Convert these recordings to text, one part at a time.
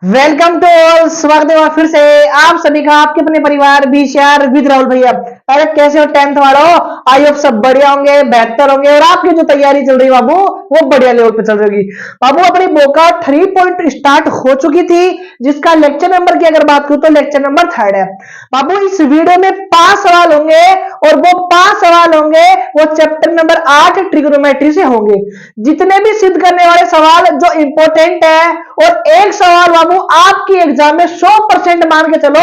Welcome to all, स्वागत है फिर से आप सभी का आपके अपने परिवार बीसीआर विद राहुल भैया। अरे कैसे हो टेंथ वालों? आई होप सब बढ़िया होंगे, बेहतर होंगे और आपकी जो तैयारी चल रही है बाबू वो बढ़िया लेवल पे चल रही होगी। बाबू अपनी बोका 3 पॉइंट स्टार्ट हो चुकी थी, जिसका लेक्चर नंबर की अगर बात करूं तो लेक्चर नंबर 3 है। बाबू इस वीडियो में 5 सवाल होंगे और वो 5 सवाल होंगे वो चैप्टर नंबर 8 ट्रिग्नोमेट्री से होंगे। जितने भी सिद्ध करने वाले सवाल जो इंपॉर्टेंट है, और एक सवाल बाबू आपकी एग्जाम में 100% मान के चलो,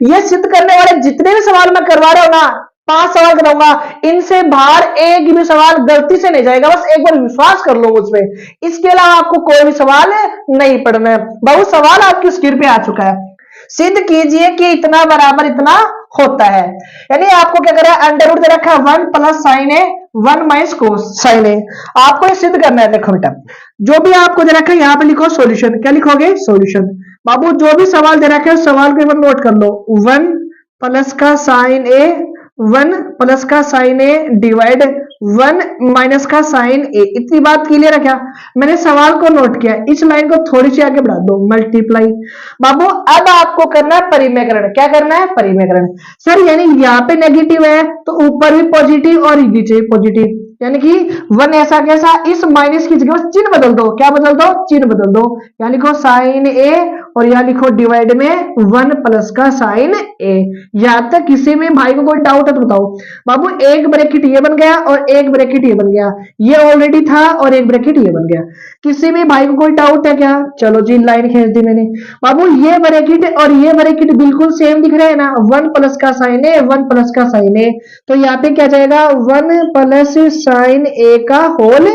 ये सिद्ध करने वाले जितने भी सवाल मैं करवा रहा हूं ना, 5 सवाल कराऊंगा, इनसे बाहर एक भी सवाल गलती से नहीं जाएगा। बस एक बार विश्वास कर लो मुझ पर। इसके अलावा आपको कोई भी सवाल नहीं पढ़ना है। बहुत सवाल आपकी स्क्रीन पे आ चुका है। सिद्ध कीजिए कि इतना बराबर इतना होता है। यानी आपको क्या करना है, अंडर रूट दे रखा है 1 प्लस साइन ए 1 माइनस कोस साइन ए। आपको ये सिद्ध करना है। देखो बेटा, जो भी आपको दे रखा है यहाँ पे लिखो सॉल्यूशन। क्या लिखोगे? सॉल्यूशन। बाबू जो भी सवाल दे रखा है सवाल को एक बार नोट कर लो। 1 प्लस का साइन ए, 1 प्लस का साइन ए डिवाइड 1 माइनस का साइन ए। इतनी बात क्लियर है क्या? मैंने सवाल को नोट किया, इस लाइन को थोड़ी सी आगे बढ़ा दो, मल्टीप्लाई। बाबू अब आपको करना है परिमेयकरण। क्या करना है? परिमेयकरण। सर यानी यहाँ पे नेगेटिव है तो ऊपर भी पॉजिटिव और नीचे भी पॉजिटिव, यानी कि 1 ऐसा कैसा, इस माइनस की जगह चिन्ह बदल दो। क्या बदल दो? चिन्ह बदल दो। यहाँ लिखो साइन ए और यहाँ लिखो डिवाइड में 1 प्लस का साइन ए। यहां तक किसी में भाई को कोई डाउट है तो बताओ। बाबू एक ब्रैकेट ये बन गया और एक ब्रैकेट ये बन गया, ये ऑलरेडी था और एक ब्रैकेट ये बन गया। किसी में भाई को कोई डाउट है क्या? चलो जी, लाइन खींच दी मैंने। बाबू ये ब्रैकेट और ये ब्रैकेट बिल्कुल सेम दिख रहे हैं ना, 1 प्लस का साइन ए 1 प्लस का साइन ए। तो यहाँ पे क्या जाएगा? 1 प्लस साइन ए का होल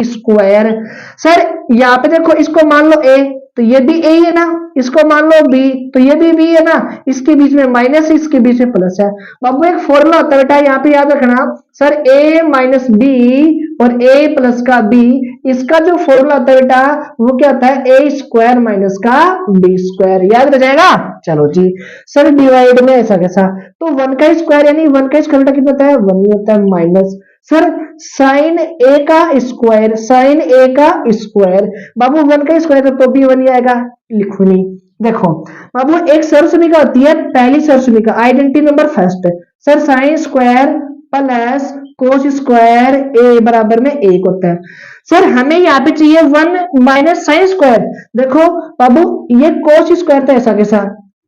स्क्वायर। सर यहाँ पे देखो, इसको मान लो ए तो ये भी ए ही है ना, इसको मान लो बी तो ये भी बी है ना, इसके बीच में माइनस है, इसके बीच में प्लस है। बाबू एक फॉर्मूला होता है बेटा, यहाँ पे याद रखना। सर ए माइनस बी और ए प्लस का बी, इसका जो फॉर्मूला होता है बेटा वो क्या होता है? ए स्क्वायर माइनस का बी स्क्वायर। याद रह जाएगा? चलो जी। सर डिवाइड में ऐसा कैसा? तो 1 का स्क्वायर यानी 1 का स्क्वायर कितना होता है? 1 ही होता है माइनस। सर साइन ए का स्क्वायर, साइन ए का स्क्वायर। बाबू 1 का स्क्वायर तो भी 1 ही आएगा, लिखो नहीं। देखो बाबू एक सरसमीका होती है, पहली सरसमीका identity number first. Sir sine square plus cos square A बराबर में 1 होता है। सर हमें यहाँ पे चाहिए 1 माइनस साइन स्क्वायर। देखो बाबू ये कोस स्क्वायर तो ऐसा कैसा,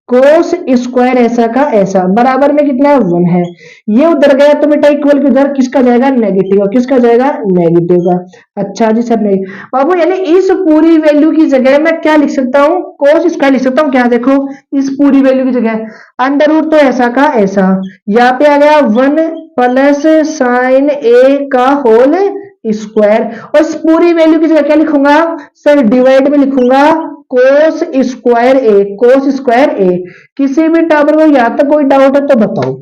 कोस स्क्वायर ऐसा का ऐसा बराबर में कितना है? 1 है। ये उधर गया तो बेटा इक्वल के उधर किसका जाएगा? नेगेटिव। किसका जाएगा? नेगेटिव का। अच्छा जी सर नहीं। बाबू यानी इस पूरी वैल्यू की जगह मैं क्या लिख सकता हूँ? कोस स्क्वायर लिख सकता हूँ। क्या देखो, इस पूरी वैल्यू की जगह अंडर रूट तो ऐसा का ऐसा, यहाँ पे आ गया 1 प्लस साइन ए का होल स्क्वायर। और इस पूरी वैल्यू की जगह क्या लिखूंगा? सर डिवाइड में लिखूंगा कोस स्क्वायर ए, कोस स्क्वायर ए। किसी भी टॉपिक में यहाँ तक कोई डाउट है तो बताओ,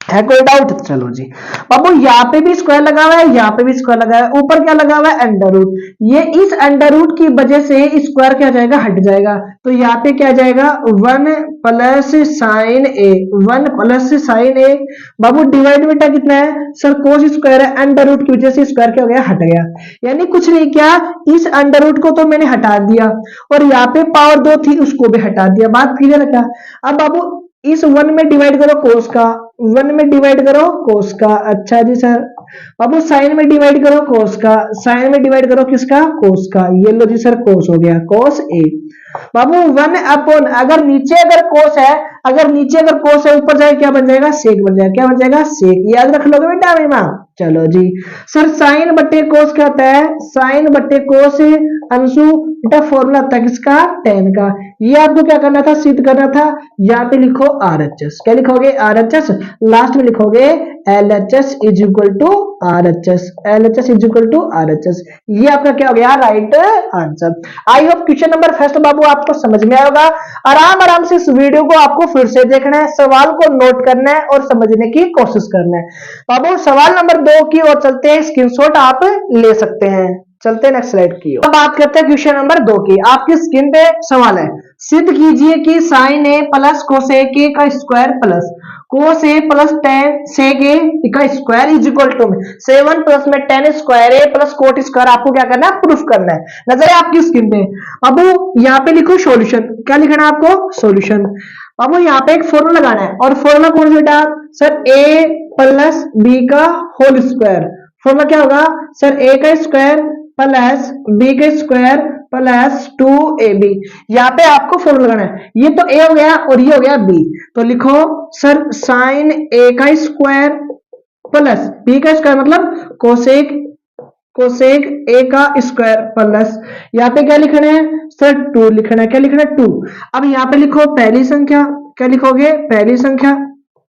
है कोई डाउट? चलो जी। बाबू यहाँ पे भी स्क्वायर लगा हुआ है, यहाँ पे भी स्क्वायर लगा है, ऊपर क्या लगा हुआ है? Under root. ये इस अंडर रूट की वजह से स्क्वायर क्या जाएगा? हट जाएगा। तो यहाँ पे क्या जाएगा? 1 प्लस साइन ए, 1 प्लस साइन ए। बाबू डिवाइड बेटा कितना है? सर कोस स्क्वायर है, अंडर रूट की वजह से स्क्वायर क्या हो गया? हट गया। यानी कुछ नहीं किया, इस अंडर रूट को तो मैंने हटा दिया और यहाँ पे पावर 2 थी उसको भी हटा दिया। बात क्लियर है क्या? अब बाबू इस 1 में डिवाइड करो कोस का, 1 में डिवाइड करो कोस का। अच्छा जी सर। बाबू साइन में डिवाइड करो कोस का, साइन में डिवाइड करो किसका? कोस का। ये लो जी सर, कोस हो गया, कोस ए। बाबू 1 अपॉन, अगर नीचे अगर कोस है, अगर नीचे अगर कोस है ऊपर जाए क्या बन जाएगा? सेक बन जाएगा। क्या बन जाएगा? सेक। याद रख लोगे बेटा मेरी मां? चलो जी। सर साइन बट्टे कोस क्या होता है? साइन बट्टे कोस अंशु बेटा फॉर्मूला होता है किसका? tan का। ये आपको क्या करना था? सिद्ध करना था। यहाँ पे लिखो RHS। क्या लिखोगे? RHS। लास्ट में लिखोगे LHS is equal to RHS, LHS is equal to RHS। ये आपका क्या हो गया? Right answer. I hope question number first बाबू आपको समझ में आएगा। आराम आराम से इस वीडियो को आपको फिर से देखना है, सवाल को नोट करना है और समझने की कोशिश करना है। बाबू सवाल नंबर 2 की ओर चलते हैं, स्क्रीनशॉट आप ले सकते हैं। चलते हैं नेक्स्ट स्लाइड की ओर। अब बात करते हैं क्वेश्चन नंबर 2 की। आपकी स्क्रीन पे सवाल है, सिद्ध कीजिए कि sine A plus cosec A का square plus cos A plus tan sec A का स्क्वायर इज इक्वल टू में 7 प्लस में tan square A plus cot square आपको क्या करना है, प्रूफ करना है। नजर है आपकी स्क्रीन पे। अब यहाँ पे लिखो सॉल्यूशन, क्या लिखना है आपको, सॉल्यूशन। अब यहाँ पे एक फॉर्मूला लगाना है और फॉर्मूला कौन सा बेटा, सर ए प्लस बी का होल स्क्वायर। फॉर्मूला क्या होगा सर, ए का स्क्वायर प्लस बी का स्क्वायर प्लस 2ab। यहाँ पे आपको फॉर्मूला लगाना है, ये तो ए हो गया और ये हो गया बी, तो लिखो सर साइन ए का स्क्वायर प्लस बी का स्क्वायर मतलब कोसेक कोसेक ए का स्क्वायर प्लस यहाँ पे क्या लिखना है सर, 2 लिखना है। क्या लिखना है, 2। अब यहाँ पे लिखो पहली संख्या, क्या लिखोगे, पहली संख्या,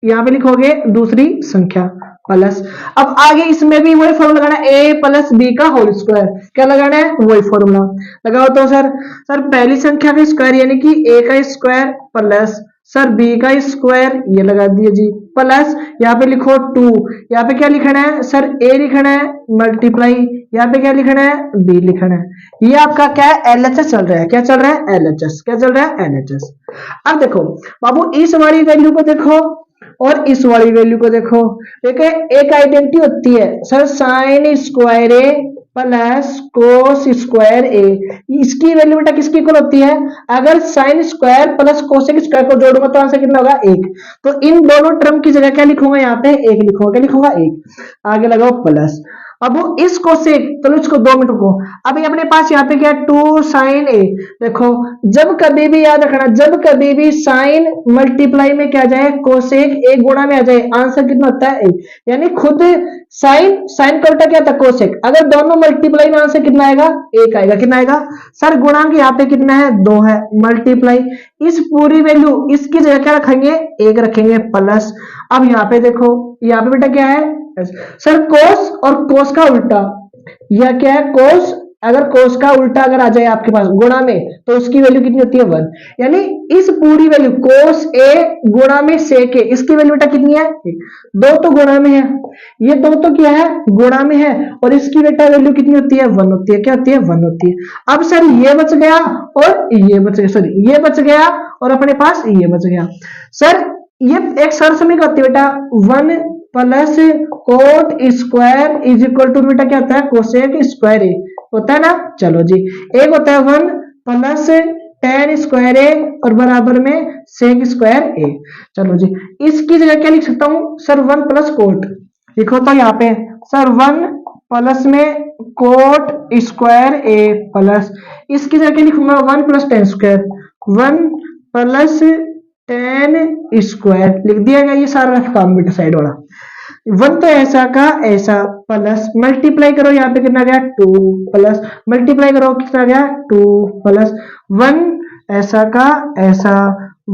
यहाँ पे लिखोगे दूसरी संख्या प्लस। अब आगे इसमें भी वही फॉर्मूला लगाना है, ए प्लस बी का होल स्क्वायर। क्या लगाना है, वही फॉर्मूला लगाओ। तो सर पहली संख्या का स्क्वायर यानी कि ए का स्क्वायर प्लस सर बी का स्क्वायर, ये लगा दिए जी, प्लस यहाँ पे लिखो 2। यहाँ पे क्या लिखना है सर, ए लिखना है मल्टीप्लाई, यहाँ पे क्या लिखना है, बी लिखना है। ये आपका क्या है, एलएचएस चल रहा है। क्या चल रहा है, एलएचएस। क्या चल रहा है, एलएचएस। अब देखो बाबू, इस वाली वैल्यू को देखो और इस वाली वैल्यू को देखो, ठीक है। एक आइडेंटिटी होती है sir sine square A plus cos square ए, इसकी वैल्यू बेटा किसकी इक्वल होती है, अगर sign square plus cosec square को जोड़ूंगा तो आंसर कितना होगा, 1। तो इन दोनों टर्म की जगह क्या लिखूंगा, यहाँ पे 1 लिखूंगा। क्या लिखूंगा, 1। आगे लगाओ प्लस। अब वो इस कोसेक, चलो इसको 2 मिनट रुको। अभी अपने पास यहाँ पे क्या, 2 साइन ए। देखो जब कभी भी याद रखना, जब कभी भी साइन मल्टीप्लाई में क्या जाए, कोसेक एक गुणा में आ जाए, आंसर कितना होता है, 1। यानी खुद साइन, साइन का उल्टा क्या था, कोसेक। अगर दोनों मल्टीप्लाई में आंसर कितना आएगा, 1 आएगा। कितना आएगा सर, गुणांक यहाँ पे कितना है, 2 है, मल्टीप्लाई इस पूरी वैल्यू, इसकी जगह क्या रखेंगे, 1 रखेंगे प्लस। अब यहाँ पे देखो, यहाँ पे बेटा क्या है सर, कोस और कोस का उल्टा, यह क्या है, कोस। अगर कोस का उल्टा अगर आ जाए आपके पास गुणा में, तो उसकी वैल्यू कितनी होती है, 1। यानी इस पूरी वैल्यू कोस ए गुणा में सेक ए, इसकी वैल्यू बेटा कितनी है, 2 तो गुणा में है, ये 2 तो क्या है, गुणा में है, और इसकी बेटा वैल्यू कितनी होती है, 1 होती है। क्या होती है, 1 होती है। अब सर ये बच गया और ये बच गया, सॉरी ये बच गया और अपने पास ये बच गया। सर ये एक सरसमीक होती है बेटा, 1 plus cot square is equal to बेटा क्या होता है, कोसेक स्क्वायर ए होता है ना। चलो जी, एक होता है 1 प्लस टेन स्क्वायर ए और बराबर में सेक स्क्वायर ए। चलो जी, इसकी जगह क्या लिख सकता हूं सर, 1 प्लस कोट लिखो। तो यहाँ पे सर 1 प्लस में कोट स्क्वायर ए प्लस, इसकी जगह क्या लिखूंगा, 1 plus ten square, 1 plus ten square लिख दिया गया। ये सारा काम बेटा साइड वाला, 1 तो ऐसा का ऐसा प्लस, मल्टीप्लाई करो यहाँ पे कितना गया, 2 प्लस, मल्टीप्लाई करो कितना गया, 2 प्लस, 1 ऐसा का ऐसा,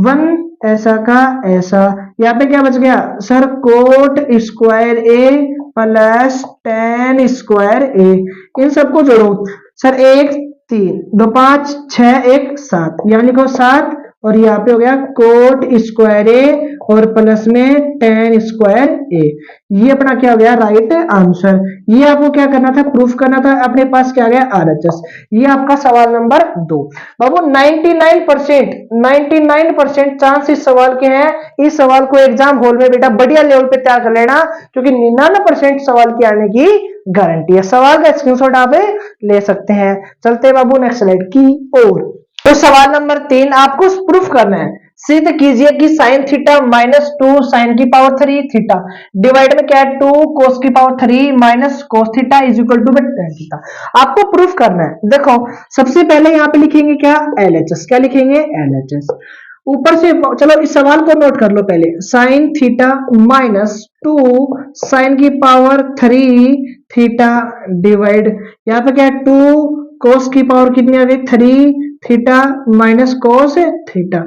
1 ऐसा का ऐसा, यहाँ पे क्या बच गया sir, coat square A plus ten square ए। इन सबको जोड़ो सर, 1 3 2 5 6 1 7, यहाँ लिखो 7, और यहाँ पे हो गया कोट स्क्वायर ए और प्लस में टेन स्क्वायर ए। ये अपना क्या हो गया, राइट आंसर। ये आपको क्या करना था, प्रूफ करना था। अपने पास क्या गया, आरएचएस। ये आपका सवाल नंबर 2। बाबू 99% चांस इस सवाल के हैं। इस सवाल को एग्जाम हॉल में बेटा बढ़िया लेवल पे तैयार कर लेना, क्योंकि 99% सवाल की आने की गारंटी है। सवाल का स्क्रीनशॉट आप ले सकते हैं। चलते बाबू नेक्स्ट स्लाइड की ओर। तो सवाल नंबर 3 आपको प्रूफ करना है। सिद्ध कीजिए कि साइन थीटा माइनस 2 साइन की पावर 3 थीटा डिवाइड में क्या है, 2 कोस की power 3 minus cos theta is equal to tan theta. आपको प्रूफ करना है। देखो सबसे पहले यहाँ पे लिखेंगे क्या, एलएचएस। क्या लिखेंगे, एलएचएस। ऊपर से चलो इस सवाल को नोट कर लो पहले, साइन थीटा माइनस 2 साइन की पावर 3 थीटा डिवाइड, यहाँ पे क्या है, 2 कोस की पावर कितनी आ गई, 3 थीटा माइनस कोस थीटा।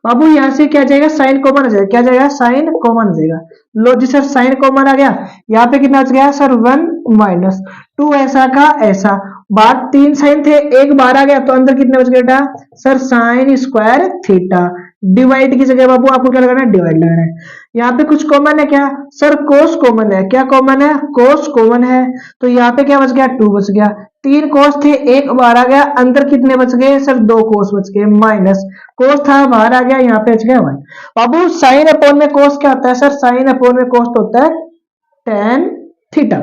बाबू यहां से क्या जाएगा, साइन कॉमन आ जाएगा। क्या जाएगा, साइन कॉमन आ जाएगा। लो जी सर, साइन कॉमन आ गया। यहाँ पे कितना बच गया सर, 1 माइनस 2 ऐसा का ऐसा, बात 3 साइन थे, एक बार आ गया तो अंदर कितने बच गए बेटा sir, sine square theta. Divide की जगह बाबू आपको क्या लगाना है, डिवाइड लगाना है। यहाँ पे कुछ कॉमन है क्या सर, कोस कॉमन है। क्या कॉमन है, कोस कॉमन है। तो यहाँ पे क्या बच गया, 2 बच गया। 3 कोस थे, एक बाहर आ गया, अंदर कितने बच गए सर, 2 कोस बच गए, माइनस कोस था बाहर आ गया, यहाँ पे बच गया 1। बाबू साइन अपोन में कोस क्या होता है सर, साइन अपोन में कोस होता है tan थीटा।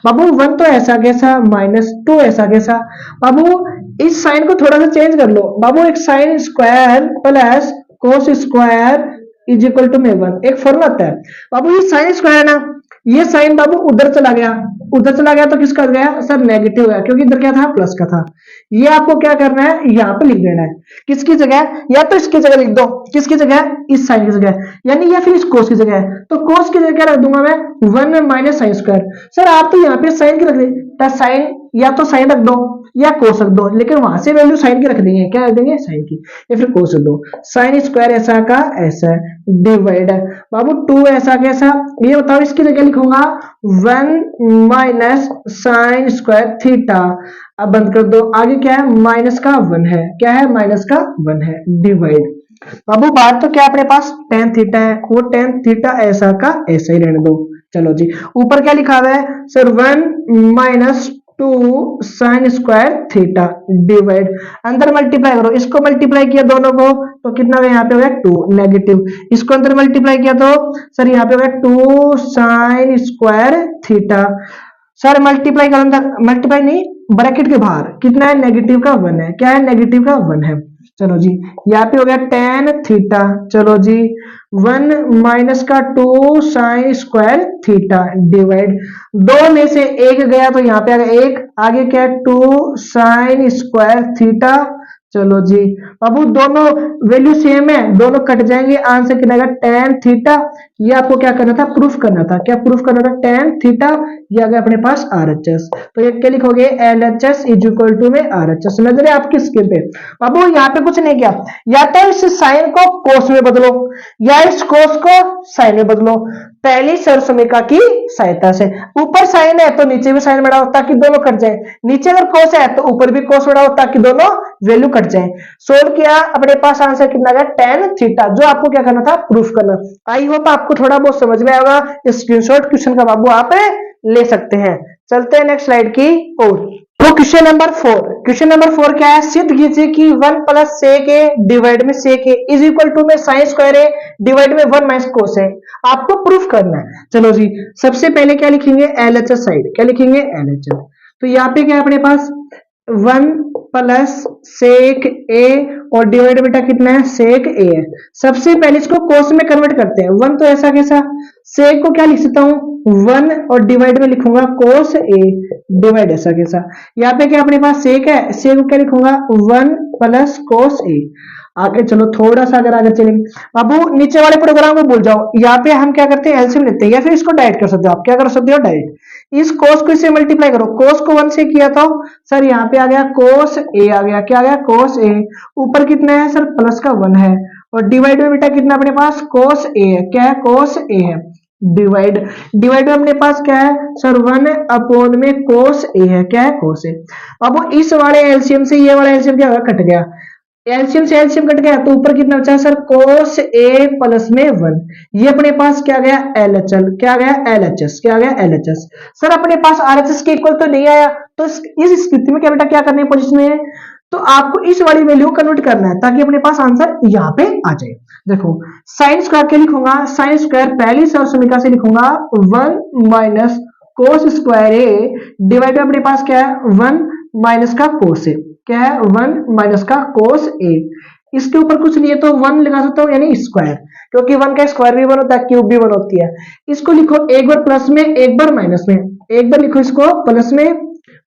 बाबू 1 तो ऐसा कैसा, माइनस 2 ऐसा कैसा। बाबू इस साइन को थोड़ा सा चेंज कर लो बाबू, एक sine square plus cos square is equal to में 1, एक फॉर्मूला आता है बाबू। ये साइन स्क्वायर है ना, ये साइन बाबू उधर चला गया, उधर चला गया तो किसका गया सर, नेगेटिव है, क्योंकि इधर क्या था, प्लस का था। ये आपको क्या करना है, यहाँ पे लिख देना है, किसकी जगह, या तो इसकी जगह लिख दो, किसकी जगह, इस साइन की जगह, यानी या फिर इस कोस की जगह। तो कोस की जगह क्या रख दूंगा मैं, 1 माइनस साइन स्क्वायर। सर आप तो यहाँ पे साइन की रख दे, साइन या तो साइन रख दो या कोस रख दो, लेकिन वहां से वैल्यू साइन की रख देंगे, क्या रख देंगे, साइन की, या फिर कोस रख दो। साइन स्क्वायर ऐसा का ऐसा डिवाइड है बाबू 2 ऐसा कैसा, ये बताओ, इसकी जगह लिखूंगा 1 माइनस साइन स्क्वायर थीटा। अब बंद कर दो, आगे क्या है, माइनस का 1 है, क्या है, माइनस का 1 है, डिवाइड। बाबू बाहर तो क्या अपने पास tan थीटा है, वो tan थीटा ऐसा का ऐसा ही रहने दो। चलो जी, ऊपर क्या लिखा हुआ है sir, 1 minus 2 sine square theta divide, अंदर मल्टीप्लाई करो, इसको मल्टीप्लाई किया दोनों को तो कितना यहाँ पे हो गया 2 नेगेटिव, इसको अंदर मल्टीप्लाई किया तो सर यहाँ पे हो गया 2 sine square theta. Sir multiply करो, अंदर मल्टीप्लाई नहीं, ब्रैकेट के बाहर कितना है, नेगेटिव का 1 है, क्या है, नेगेटिव का 1 है। चलो जी, यहाँ पे हो गया tan थीटा, चलो जी 1 माइनस का 2 साइन स्क्वायर थीटा डिवाइड, 2 में से 1 गया तो यहाँ पे आ गया 1, आगे क्या है 2 साइन स्क्वायर थीटा। चलो जी बाबू दोनों वैल्यू सेम है, दोनों कट जाएंगे, आंसर कितना आएगा tan थीटा। ये आपको क्या करना था, प्रूफ करना था, क्या प्रूफ करना था, tan थीटा। ये आ गया अपने पास RHS, तो ये क्या लिखोगे, LHS इज इक्वल टू में RHS। नजर है आपकी स्क्रीन पे बाबू, यहाँ पे कुछ नहीं किया, या तो इस साइन को कोस में बदलो या इस कोस को साइन में बदलो, पहली सरसमीका की सहायता से। ऊपर साइन है तो नीचे भी साइन बढ़ाओ ताकि दोनों कट जाए, नीचे अगर कोस है तो ऊपर भी कोस बढ़ाओ ताकि दोनों वैल्यू कट जाए। सोल्व किया, अपने पास आंसर कितना गया tan थीटा, जो आपको क्या करना था, प्रूफ करना। आई होप आपको थोड़ा बहुत समझ में आएगा, स्क्रीनशॉट क्वेश्चन का बाबू आप ले सकते हैं। चलते हैं नेक्स्ट स्लाइड की ओर। तो क्वेश्चन नंबर 4, क्वेश्चन नंबर 4 क्या है, सिद्ध कीजिए कि 1 प्लस सेक ए डिवाइड में सेक ए इज इक्वल टू में साइन स्क्वायर ए डिवाइड में 1 माइनस कोस है, आपको प्रूफ करना है। चलो जी, सबसे पहले क्या लिखेंगे, LHS साइड, क्या लिखेंगे, LHS। तो यहाँ पे क्या है अपने पास 1 प्लस सेक ए और डिवाइड बेटा कितना है, सेक ए है। सबसे पहले इसको कोस में कन्वर्ट करते हैं, 1 तो ऐसा कैसा, सेक को क्या लिख सकता हूं 1 और डिवाइड में लिखूंगा कोस ए डिवाइड ऐसा कैसा। यहाँ पे क्या अपने पास सेक है, सेक को क्या लिखूंगा 1 प्लस कोस ए। आगे चलो थोड़ा सा अगर आगे चलेंगे बाबू, नीचे वाले प्रोग्राम को भूल जाओ, यहाँ पे हम क्या करते हैं, एलसीएम लेते हैं या फिर इसको डायरेक्ट कर सकते हो, आप क्या कर सकते हो, डायरेक्ट इस कोस को इससे मल्टीप्लाई करो, कोस को 1 से किया था सर, यहाँ पे आ गया कोस ए आ गया, क्या आ गया, कोस ए। ऊपर कितना है सर, प्लस का 1 है, और डिवाइड में बेटा कितना अपने पास, कोस ए है, क्या है, कोस ए है डिवाइड, डिवाइड में अपने पास क्या है सर, 1 अपॉन में कोस ए है, क्या है, कोस ए। अब इस वाले एलसीएम से ये वाला एलसीएम क्या होगा, कट गया, एलसीएम से एलसीएम कट गया तो ऊपर कितना बचा सर, कोस ए प्लस में 1, ये अपने पास क्या गया, LHL, क्या गया, LHS, क्या गया, LHS। सर अपने पास RHS के इक्वल तो नहीं आया, तो इस स्थिति में क्या बेटा क्या करने पोजीशन में है, तो आपको इस वाली वैल्यू कन्वर्ट करना है ताकि अपने पास आंसर यहाँ पे आ जाए। देखो साइन स्क्वायर क्या लिखूंगा, साइन स्क्वायर पहली सरसमीका से लिखूंगा 1 माइनस कोस स्क्वायर ए डिवाइड में अपने पास क्या है, 1 माइनस का कोस ए, क्या है, 1 माइनस का कोस ए। इसके ऊपर कुछ नहीं है तो 1 लगा सकता हूं, यानी स्क्वायर, क्योंकि 1 का स्क्वायर भी 1 होता है, क्यूब भी 1 होती है। इसको लिखो एक बार प्लस में एक बार माइनस में, एक बार लिखो इसको प्लस में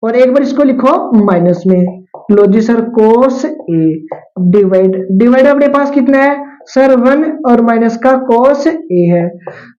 और एक बार इसको लिखो माइनस में। लो जी सर, कोस ए डिवाइड, डिवाइड अपने पास कितना है सर, 1 और माइनस का कोस ए है,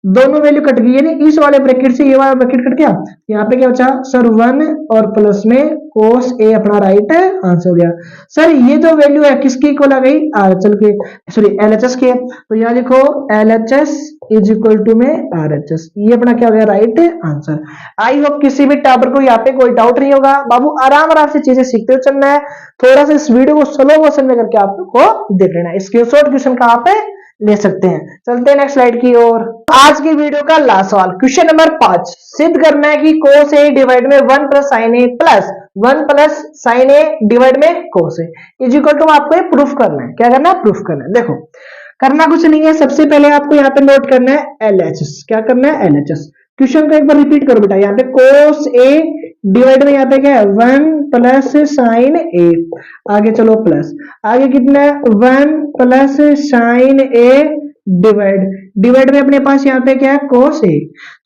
दोनों वैल्यू कट गई, यानी इस वाले ब्रैकेट से ये वाला ब्रैकेट कट गया, यहाँ पे क्या बचा सर, 1 और प्लस में कोस ए अपना राइट आंसर हो गया। सर ये जो वैल्यू है किसकी इक्वल आ गई, RHL के, सॉरी LHS के, तो यहाँ लिखो LHS इज इक्वल टू में RHS, ये अपना क्या हो गया, राइट आंसर। आई होप किसी भी टावर को यहाँ पे कोई डाउट नहीं होगा बाबू, आराम आराम से चीजें सीखते हुए चलना है, थोड़ा सा इस वीडियो को स्लो मोशन में करके आपको देख लेना है, स्क्रीनशॉट क्वेश्चन का आप ले सकते हैं। चलते हैं नेक्स्ट स्लाइड की ओर। आज की वीडियो का लास्ट सवाल, क्वेश्चन नंबर 5, सिद्ध करना है कि cos a डिवाइड में 1 plus sine A plus 1 plus sine A divide में cos a is equal to, आपको ये प्रूफ करना है। क्या करना है? प्रूफ करना है। देखो करना कुछ नहीं है, सबसे पहले आपको यहाँ पे नोट करना है LHS। क्या करना है? LHS। क्वेश्चन को एक बार रिपीट करो बेटा, यहाँ पे cos a डिवाइड में यहाँ पे क्या है 1 प्लस साइन ए, आगे चलो प्लस, आगे कितना है 1 प्लस साइन ए डिवाइड में अपने पास यहाँ पे क्या है cos a।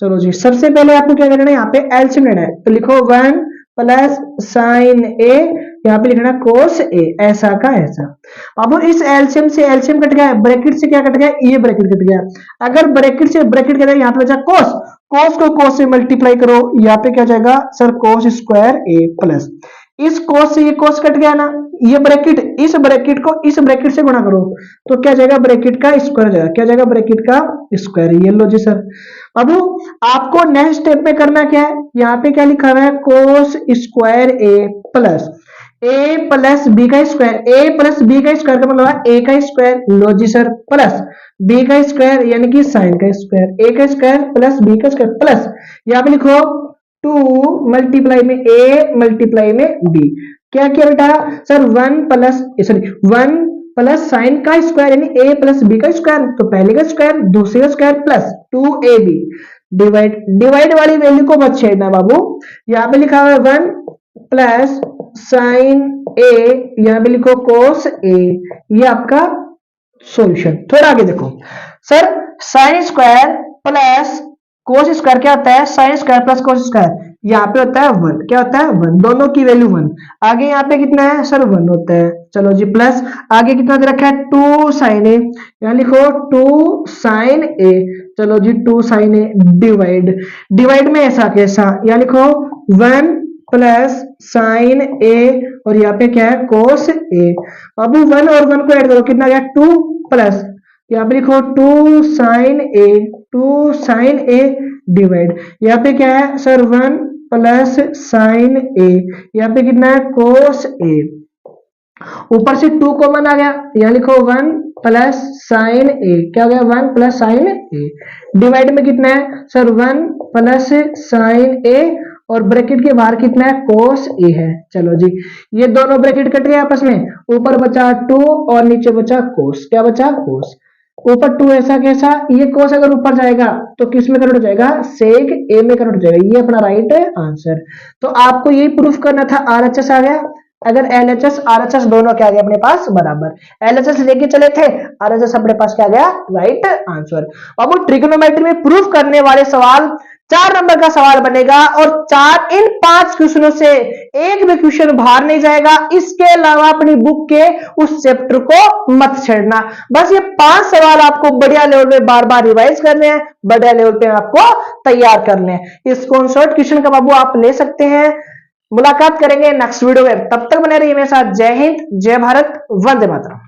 चलो जी, सबसे पहले आपको क्या करना है, यहाँ पे एलसीएम लेना है, तो लिखो 1 प्लस साइन ए, यहाँ पे लिखना cos a, ऐसा का ऐसा। अब इस एलसीएम से एलसीएम कट गया, ब्रैकेट से क्या कट गया, ये ब्रैकेट कट गया। अगर ब्रैकेट से ब्रैकेट कट गया, यहाँ पे बचा cos, cos को cos से मल्टीप्लाई करो, यहाँ पे क्या जाएगा sir cos square a plus, इस cos से ये cos कट गया ना, ये ब्रैकेट इस ब्रैकेट को इस ब्रैकेट से गुणा करो, तो क्या जाएगा ब्रैकेट का स्क्वायर जाएगा। क्या जाएगा? ब्रैकेट का स्क्वायर। ये लो जी सर। अब आपको नेक्स्ट स्टेप में करना क्या है, यहाँ पे क्या लिखा हुआ है cos square a plus a plus B का स्क्वायर, a प्लस बी का स्क्वायर का मतलब a का स्क्वायर, लो जी सर, प्लस b का स्क्वायर यानी कि साइन का स्क्वायर, a का स्क्वायर प्लस b का स्क्वायर प्लस, यहाँ पे लिखो 2 मल्टीप्लाई में a मल्टीप्लाई में b। क्या किया बेटा सर 1 प्लस साइन का स्क्वायर यानी a प्लस b का स्क्वायर, तो पहले का स्क्वायर दूसरे का स्क्वायर प्लस 2ab डिवाइड वाली वैल्यू को मत छेड़ना बाबू। यहाँ पे लिखा हुआ है 1 प्लस साइन a, यहाँ पे लिखो cos a, ये आपका सॉल्यूशन। थोड़ा आगे देखो sir, sine square plus cos square क्या होता है, sign square plus cos square, यहाँ पे होता है 1। क्या होता है? 1, दोनों की वैल्यू 1। आगे यहाँ पे कितना है सर 1 होता है। चलो जी प्लस, आगे कितना दे रखा है 2 साइन ए, यहाँ लिखो 2 साइन ए, चलो जी 2 साइन ए डिवाइड में ऐसा कैसा, यहाँ लिखो 1 प्लस साइन ए और यहाँ पे क्या है cos ए। अब 1 और 1 को ऐड करो, कितना गया 2 प्लस, यहाँ पे लिखो 2 साइन ए डिवाइड, यहाँ पे क्या है सर 1 प्लस साइन ए, यहाँ पे कितना है cos ए, ऊपर से 2 कॉमन आ गया, यहाँ लिखो 1 प्लस साइन ए, क्या हो गया 1 प्लस साइन ए, डिवाइड में कितना है सर 1 प्लस साइन ए और ब्रैकेट के बाहर कितना है cos a है। चलो जी, ये दोनों ब्रैकेट कट गए आपस में, ऊपर बचा 2 और नीचे बचा cos। क्या बचा? cos। ऊपर 2 ऐसा कैसा, ये cos अगर ऊपर जाएगा तो किस में कन्वर्ट हो जाएगा, sec a में कन्वर्ट हो जाएगा। ये अपना राइट आंसर। तो आपको यही प्रूफ करना था। RHS आ गया, अगर LHS RHS दोनों क्या आ गया अपने पास बराबर, LHS लेके चले थे, RHS अपने पास क्या आ गया, राइट आंसर। अब ट्रिग्नोमेट्री में प्रूफ करने वाले सवाल 4 नंबर का सवाल बनेगा और 4 इन 5 क्वेश्चनों से एक भी क्वेश्चन बाहर नहीं जाएगा। इसके अलावा अपनी बुक के उस चैप्टर को मत छेड़ना। बस ये 5 सवाल आपको बढ़िया लेवल पे बार बार रिवाइज करने हैं, बढ़िया लेवल पे आपको तैयार करने हैं। इसको शॉर्ट क्वेश्चन का बाबू आप ले सकते हैं। मुलाकात करेंगे नेक्स्ट वीडियो में, तब तक बने रहिए मेरे साथ। जय हिंद, जय भारत, वंदे मातरम।